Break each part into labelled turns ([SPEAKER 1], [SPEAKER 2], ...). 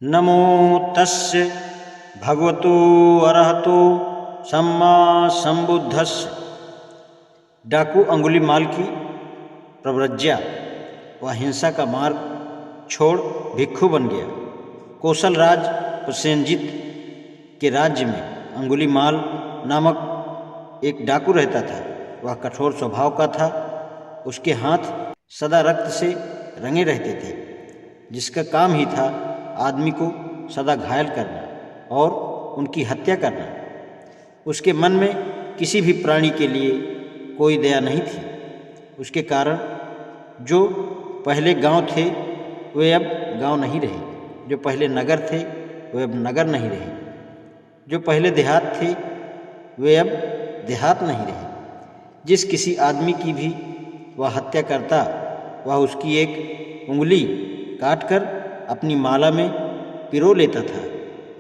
[SPEAKER 1] नमो तस्य भगवतो अरहतो सम्मा संबुद्धस्य। डाकू अंगुलीमाल की प्रव्रज्या व हिंसा का मार्ग छोड़ भिक्षु बन गया। कौशल राज प्रसेनजित के राज्य में अंगुलीमाल नामक एक डाकू रहता था। वह कठोर स्वभाव का था। उसके हाथ सदा रक्त से रंगे रहते थे, जिसका काम ही था आदमी को सदा घायल करना और उनकी हत्या करना। उसके मन में किसी भी प्राणी के लिए कोई दया नहीं थी। उसके कारण जो पहले गांव थे वे अब गांव नहीं रहे, जो पहले नगर थे वे अब नगर नहीं रहे, जो पहले देहात थे वे अब देहात नहीं रहे। जिस किसी आदमी की भी वह हत्या करता, वह उसकी एक उंगली काटकर अपनी माला में पिरो लेता था।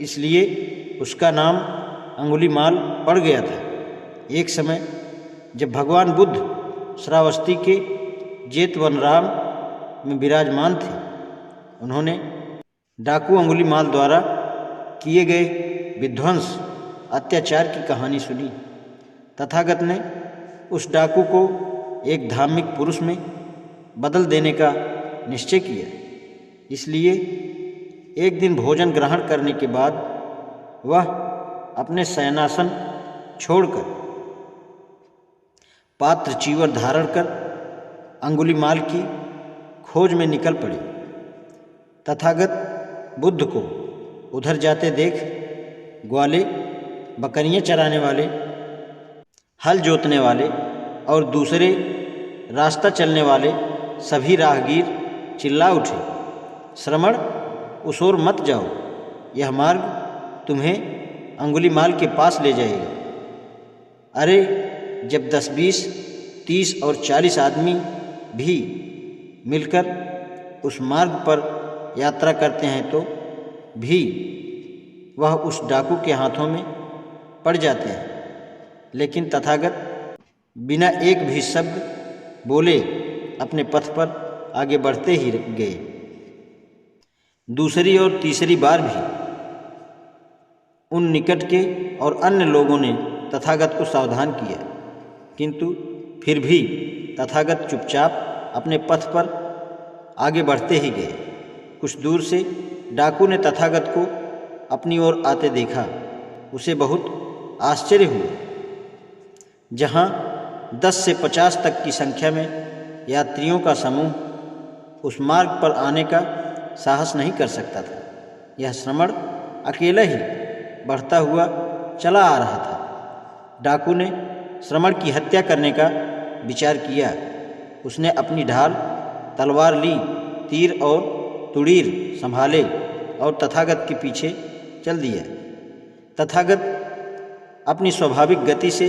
[SPEAKER 1] इसलिए उसका नाम अंगुलीमाल पड़ गया था। एक समय जब भगवान बुद्ध श्रावस्ती के जेतवनराम में विराजमान थे, उन्होंने डाकू अंगुलीमाल द्वारा किए गए विध्वंस अत्याचार की कहानी सुनी। तथागत ने उस डाकू को एक धार्मिक पुरुष में बदल देने का निश्चय किया। इसलिए एक दिन भोजन ग्रहण करने के बाद वह अपने शयनासन छोड़कर पात्र चीवर धारण कर अंगुलीमाल की खोज में निकल पड़े। तथागत बुद्ध को उधर जाते देख ग्वाले, बकरियां चराने वाले, हल जोतने वाले और दूसरे रास्ता चलने वाले सभी राहगीर चिल्ला उठे, श्रमण, उस ओर मत जाओ, यह मार्ग तुम्हें अंगुलीमाल के पास ले जाएगा। अरे, जब 10, 20, 30 और 40 आदमी भी मिलकर उस मार्ग पर यात्रा करते हैं तो भी वह उस डाकू के हाथों में पड़ जाते हैं। लेकिन तथागत बिना एक भी शब्द बोले अपने पथ पर आगे बढ़ते ही गए। दूसरी और तीसरी बार भी उन निकट के और अन्य लोगों ने तथागत को सावधान किया, किंतु फिर भी तथागत चुपचाप अपने पथ पर आगे बढ़ते ही गए। कुछ दूर से डाकू ने तथागत को अपनी ओर आते देखा। उसे बहुत आश्चर्य हुआ। जहाँ 10 से 50 तक की संख्या में यात्रियों का समूह उस मार्ग पर आने का साहस नहीं कर सकता था, यह श्रमण अकेला ही बढ़ता हुआ चला आ रहा था। डाकू ने श्रमण की हत्या करने का विचार किया। उसने अपनी ढाल, तलवार ली, तीर और तुड़ीर संभाले और तथागत के पीछे चल दिया। तथागत अपनी स्वाभाविक गति से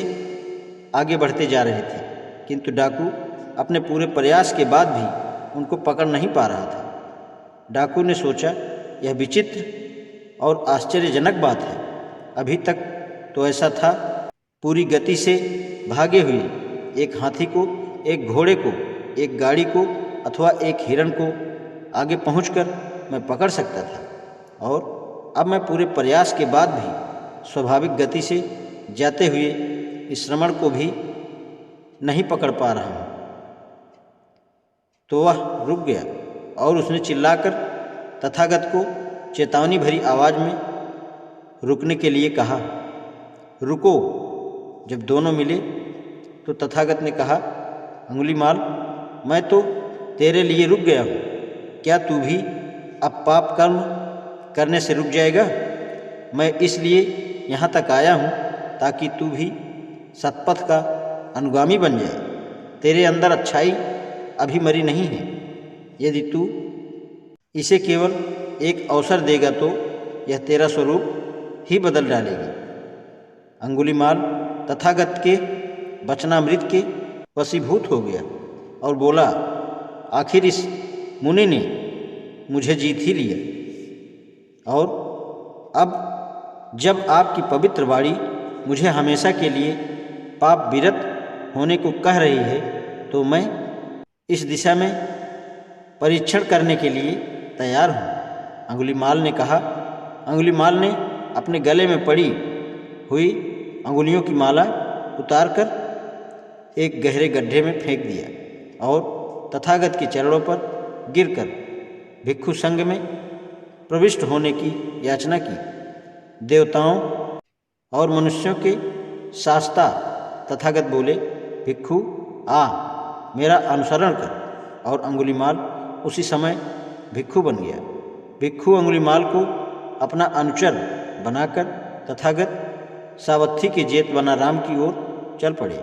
[SPEAKER 1] आगे बढ़ते जा रहे थे, किंतु डाकू अपने पूरे प्रयास के बाद भी उनको पकड़ नहीं पा रहा था। डाकू ने सोचा, यह विचित्र और आश्चर्यजनक बात है। अभी तक तो ऐसा था, पूरी गति से भागे हुए एक हाथी को, एक घोड़े को, एक गाड़ी को अथवा एक हिरण को आगे पहुंचकर मैं पकड़ सकता था, और अब मैं पूरे प्रयास के बाद भी स्वाभाविक गति से जाते हुए इस श्रमण को भी नहीं पकड़ पा रहा हूँ। तो वह रुक गया और उसने चिल्लाकर तथागत को चेतावनी भरी आवाज़ में रुकने के लिए कहा। रुको। जब दोनों मिले तो तथागत ने कहा, अंगुलीमाल, मैं तो तेरे लिए रुक गया हूँ, क्या तू भी अब पाप कर्म करने से रुक जाएगा? मैं इसलिए यहाँ तक आया हूँ ताकि तू भी सतपथ का अनुगामी बन जाए। तेरे अंदर अच्छाई अभी मरी नहीं है। यदि तू इसे केवल एक अवसर देगा तो यह तेरा स्वरूप ही बदल डालेगी। अंगुलीमाल तथागत के वचनामृत के वशीभूत हो गया और बोला, आखिर इस मुनि ने मुझे जीत ही लिया, और अब जब आपकी पवित्र वाणी मुझे हमेशा के लिए पाप विरत होने को कह रही है, तो मैं इस दिशा में परीक्षण करने के लिए तैयार हूँ। अंगुलीमाल ने कहा। अंगुलीमाल ने अपने गले में पड़ी हुई अंगुलियों की माला उतारकर एक गहरे गड्ढे में फेंक दिया और तथागत के चरणों पर गिरकर भिक्षु संघ में प्रविष्ट होने की याचना की। देवताओं और मनुष्यों के शास्ता तथागत बोले, भिक्षु आ, मेरा अनुसरण कर। और अंगुलीमाल उसी समय भिक्षु बन गया। भिक्षु अंगुलीमाल को अपना अनुचर बनाकर तथागत सावत्थी के जेत बनाराम की ओर चल पड़े।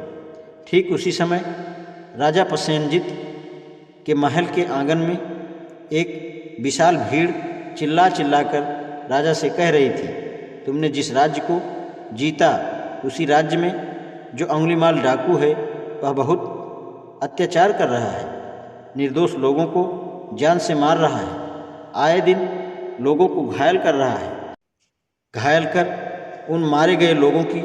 [SPEAKER 1] ठीक उसी समय राजा प्रसेनजित के महल के आंगन में एक विशाल भीड़ चिल्ला चिल्लाकर राजा से कह रही थी, तुमने जिस राज्य को जीता उसी राज्य में जो अंगुलीमाल डाकू है वह बहुत अत्याचार कर रहा है, निर्दोष लोगों को जान से मार रहा है, आए दिन लोगों को घायल कर रहा है। घायल कर उन मारे गए लोगों की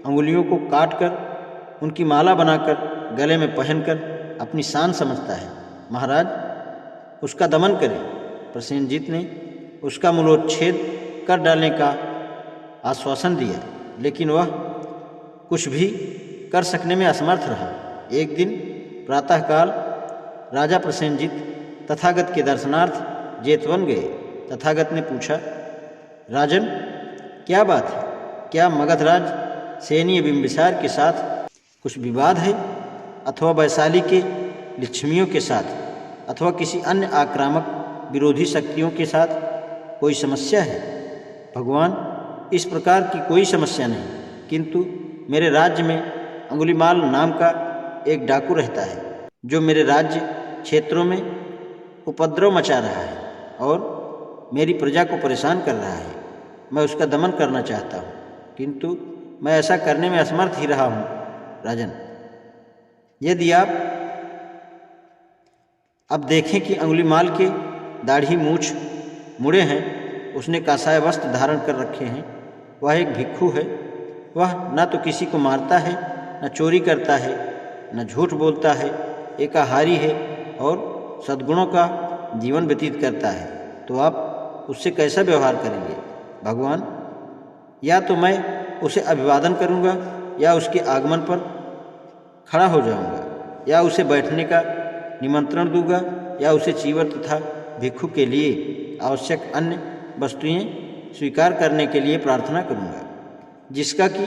[SPEAKER 1] अंगुलियों को काट कर उनकी माला बनाकर गले में पहनकर अपनी शान समझता है। महाराज, उसका दमन करें। प्रसेनजीत ने उसका मूलोच्छेद कर डालने का आश्वासन दिया, लेकिन वह कुछ भी कर सकने में असमर्थ रहा। एक दिन प्रातःकाल राजा प्रसेनजीत तथागत के दर्शनार्थ जेतवन गए। तथागत ने पूछा, राजन, क्या बात है? क्या मगधराज सैनीय बिंबिसार के साथ कुछ विवाद है, अथवा वैशाली के लिच्छवियों के साथ, अथवा किसी अन्य आक्रामक विरोधी शक्तियों के साथ कोई समस्या है? भगवान, इस प्रकार की कोई समस्या नहीं, किंतु मेरे राज्य में अंगुलीमाल नाम का एक डाकू रहता है जो मेरे राज्य क्षेत्रों में उपद्रव मचा रहा है और मेरी प्रजा को परेशान कर रहा है। मैं उसका दमन करना चाहता हूँ, किंतु मैं ऐसा करने में असमर्थ ही रहा हूँ। राजन, यदि आप अब देखें कि अंगुलीमाल के दाढ़ी मूछ मुड़े हैं, उसने कासाय वस्त्र धारण कर रखे हैं, वह एक भिक्षु है, वह न तो किसी को मारता है, न चोरी करता है, न झूठ बोलता है, एकाहारी है और सद्गुणों का जीवन व्यतीत करता है, तो आप उससे कैसा व्यवहार करेंगे? भगवान, या तो मैं उसे अभिवादन करूंगा, या उसके आगमन पर खड़ा हो जाऊंगा, या उसे बैठने का निमंत्रण दूंगा, या उसे चीवर तथा भिक्षु के लिए आवश्यक अन्य वस्तुएं स्वीकार करने के लिए प्रार्थना करूंगा, जिसका कि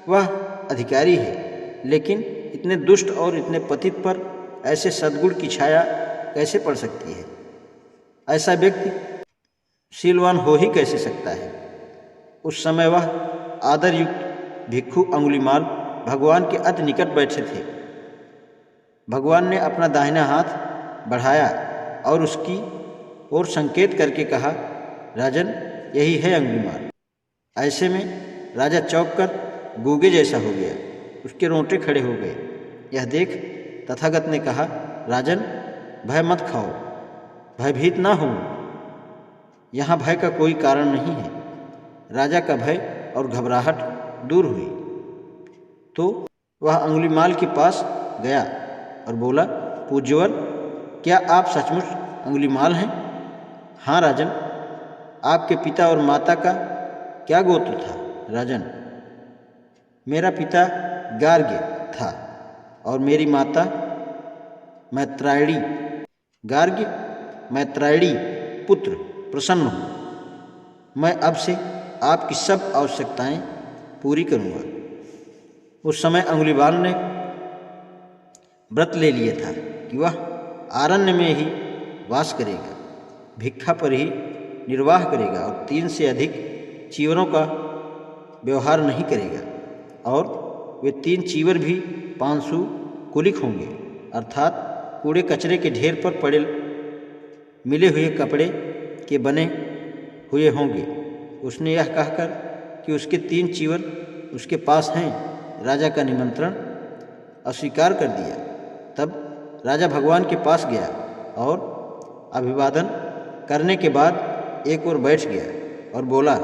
[SPEAKER 1] वह अधिकारी है। लेकिन इतने दुष्ट और इतने पतित पर ऐसे सद्गुण की छाया कैसे पड़ सकती है? ऐसा व्यक्ति शीलवान हो ही कैसे सकता है? उस समय वह आदरयुक्त भिक्षु अंगुलीमाल भगवान के अति निकट बैठे थे। भगवान ने अपना दाहिना हाथ बढ़ाया और उसकी ओर संकेत करके कहा, राजन, यही है अंगुलीमाल। ऐसे में राजा चौंक कर गूंगे जैसा हो गया, उसके रोंटे खड़े हो गए। यह देख तथागत ने कहा, राजन, भय मत खाओ, भयभीत ना हो, यहाँ भय का कोई कारण नहीं है। राजा का भय और घबराहट दूर हुई तो वह अंगुलीमाल के पास गया और बोला, पूज्यवर, क्या आप सचमुच अंगुलीमाल हैं? हाँ राजन। आपके पिता और माता का क्या गोत्र था? राजन, मेरा पिता गार्ग्य था और मेरी माता मैत्रायणी। गार्ग्य मैत्रायणी पुत्र प्रसन्न हूँ। मैं अब से आपकी सब आवश्यकताएं पूरी करूँगा। उस समय अंगुलीमाल ने व्रत ले लिया था कि वह आरण्य में ही वास करेगा, भिक्षा पर ही निर्वाह करेगा और 3 से अधिक चीवरों का व्यवहार नहीं करेगा, और वे 3 चीवर भी 500 कुलिक होंगे, अर्थात कूड़े कचरे के ढेर पर पड़े मिले हुए कपड़े के बने हुए होंगे। उसने यह कहकर कि उसके 3 चीवर उसके पास हैं, राजा का निमंत्रण अस्वीकार कर दिया। तब राजा भगवान के पास गया और अभिवादन करने के बाद एक ओर बैठ गया और बोला,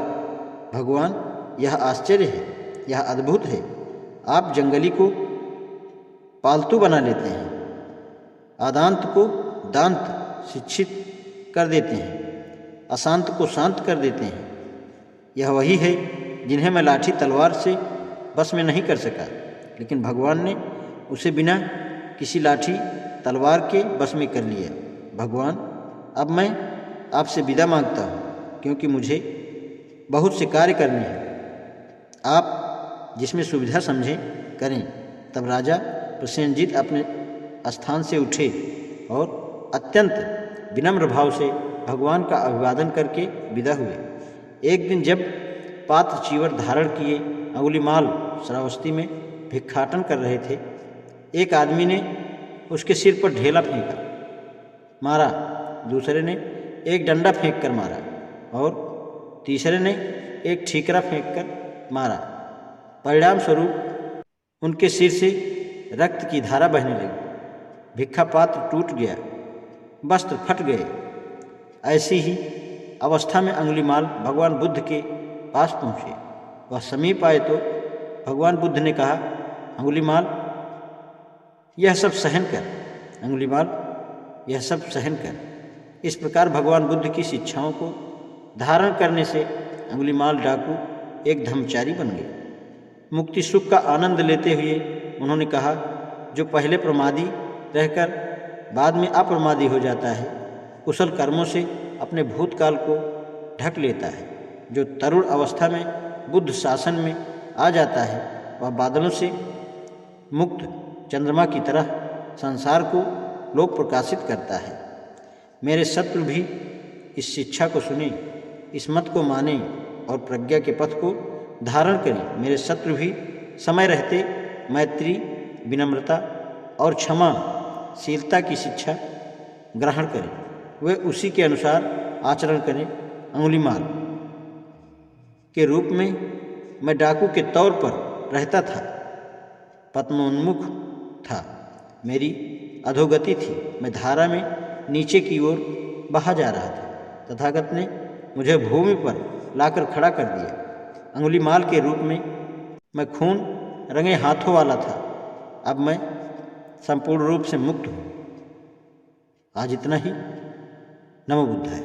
[SPEAKER 1] भगवान, यह आश्चर्य है, यह अद्भुत है। आप जंगली को पालतू बना लेते हैं, आदांत को दांत शिक्षित कर देते हैं, अशांत को शांत कर देते हैं। यह वही है जिन्हें मैं लाठी तलवार से बस में नहीं कर सका, लेकिन भगवान ने उसे बिना किसी लाठी तलवार के बस में कर लिया। भगवान, अब मैं आपसे विदा मांगता हूँ, क्योंकि मुझे बहुत से कार्य करने हैं। आप जिसमें सुविधा समझें करें। तब राजा प्रसेनजीत अपने स्थान से उठे और अत्यंत विनम्र भाव से भगवान का अभिवादन करके विदा हुए। एक दिन जब पात्र चीवर धारण किए अंगुलीमाल श्रावस्ती में भिक्षाटन कर रहे थे, एक आदमी ने उसके सिर पर ढेला फेंका, मारा। दूसरे ने एक डंडा फेंक कर मारा और तीसरे ने एक ठीकरा फेंक कर मारा। परिणाम स्वरूप उनके सिर से रक्त की धारा बहने लगी। भिक्षा पात्र टूट गया, वस्त्र फट गए। ऐसी ही अवस्था में अंगुलीमाल भगवान बुद्ध के पास पहुँचे। वह समीप आए तो भगवान बुद्ध ने कहा, अंगुलीमाल, यह सब सहन कर। अंगुलीमाल, यह सब सहन कर। इस प्रकार भगवान बुद्ध की शिक्षाओं को धारण करने से अंगुलीमाल डाकू एक धर्मचारी बन गए। मुक्ति सुख का आनंद लेते हुए उन्होंने कहा, जो पहले प्रमादी रहकर बाद में अप्रमादी हो जाता है, कुशल कर्मों से अपने भूतकाल को ढक लेता है, जो तरुण अवस्था में बुद्ध शासन में आ जाता है, वह बादलों से मुक्त चंद्रमा की तरह संसार को लोक प्रकाशित करता है। मेरे शत्रु भी इस शिक्षा को सुने, इस मत को माने और प्रज्ञा के पथ को धारण करें। मेरे शत्रु भी समय रहते मैत्री, विनम्रता और क्षमाशीलता की शिक्षा ग्रहण करें, वे उसी के अनुसार आचरण करें। अंगुलीमाल के रूप में मैं डाकू के तौर पर रहता था, पद्मोन्मुख था, मेरी अधोगति थी, मैं धारा में नीचे की ओर बहा जा रहा था। तथागत ने मुझे भूमि पर लाकर खड़ा कर दिया। अंगुलीमाल के रूप में मैं खून रंगे हाथों वाला था, अब मैं संपूर्ण रूप से मुक्त हूँ। आज इतना ही। नमो बुद्धाय।